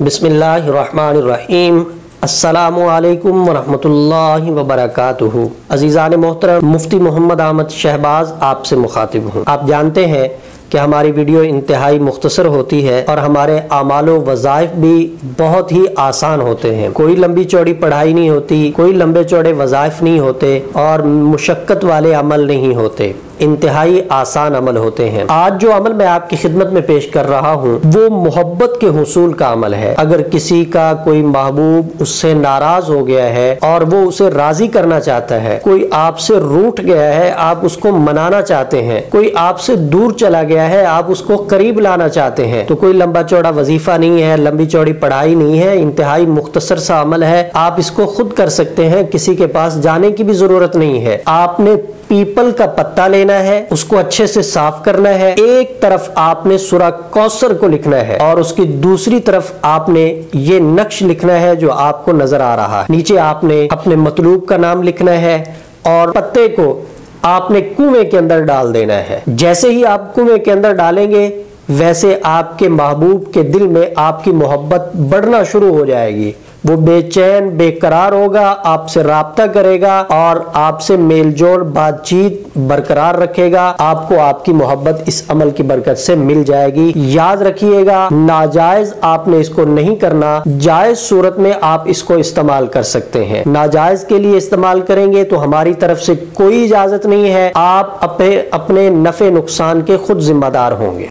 बिस्मिल्लाहिर्रहमानिर्रहीम। अस्सलामु अलैकुम वरहमतुल्लाहि वबरकातुहू। अज़ीज़ान मोहतरम, मुफ्ती मोहम्मद अहमद शहबाज आपसे मुखातिब हूँ। आप जानते हैं कि हमारी वीडियो इंतहाई मुख्तसर होती है और हमारे आमालो वज़ाइफ भी बहुत ही आसान होते हैं। कोई लंबी चौड़ी पढ़ाई नहीं होती, कोई लंबे चौड़े वज़ाइफ नहीं होते और मुशक्क़त वाले अमल नहीं होते, इंतहाई आसान अमल होते हैं। आज जो अमल मैं आपकी खिदमत में पेश कर रहा हूँ वो मोहब्बत के हुसूल का अमल है। अगर किसी का कोई महबूब उससे नाराज हो गया है और वो उसे राजी करना चाहता है, कोई आपसे रूठ गया है, आप उसको मनाना चाहते हैं, कोई आपसे दूर चला गया है, आप उसको करीब लाना चाहते हैं, तो कोई लंबा चौड़ा वजीफा नहीं है, लंबी चौड़ी पढ़ाई नहीं है, इंतहाई मुख्तसर सा अमल है। आप इसको खुद कर सकते हैं, किसी के पास जाने की भी जरूरत नहीं है। आपने पीपल का पत्ता लेना है, उसको अच्छे से साफ करना है, एक तरफ आपने सूरा कौसर को लिखना है और उसकी दूसरी तरफ आपने ये नक्श लिखना है जो आपको नजर आ रहा है। नीचे आपने अपने मतलूब का नाम लिखना है और पत्ते को आपने कुएं के अंदर डाल देना है। जैसे ही आप कुएं के अंदर डालेंगे वैसे आपके महबूब के दिल में आपकी मोहब्बत बढ़ना शुरू हो जाएगी। वो बेचैन बेकरार होगा, आपसे राब्ता करेगा और आपसे मेल जोल बातचीत बरकरार रखेगा। आपको आपकी मोहब्बत इस अमल की बरकत से मिल जाएगी। याद रखिएगा, नाजायज आपने इसको नहीं करना, जायज सूरत में आप इसको इस्तेमाल कर सकते हैं। नाजायज के लिए इस्तेमाल करेंगे तो हमारी तरफ से कोई इजाजत नहीं है। आप अपने नफे नुकसान के खुद जिम्मेदार होंगे।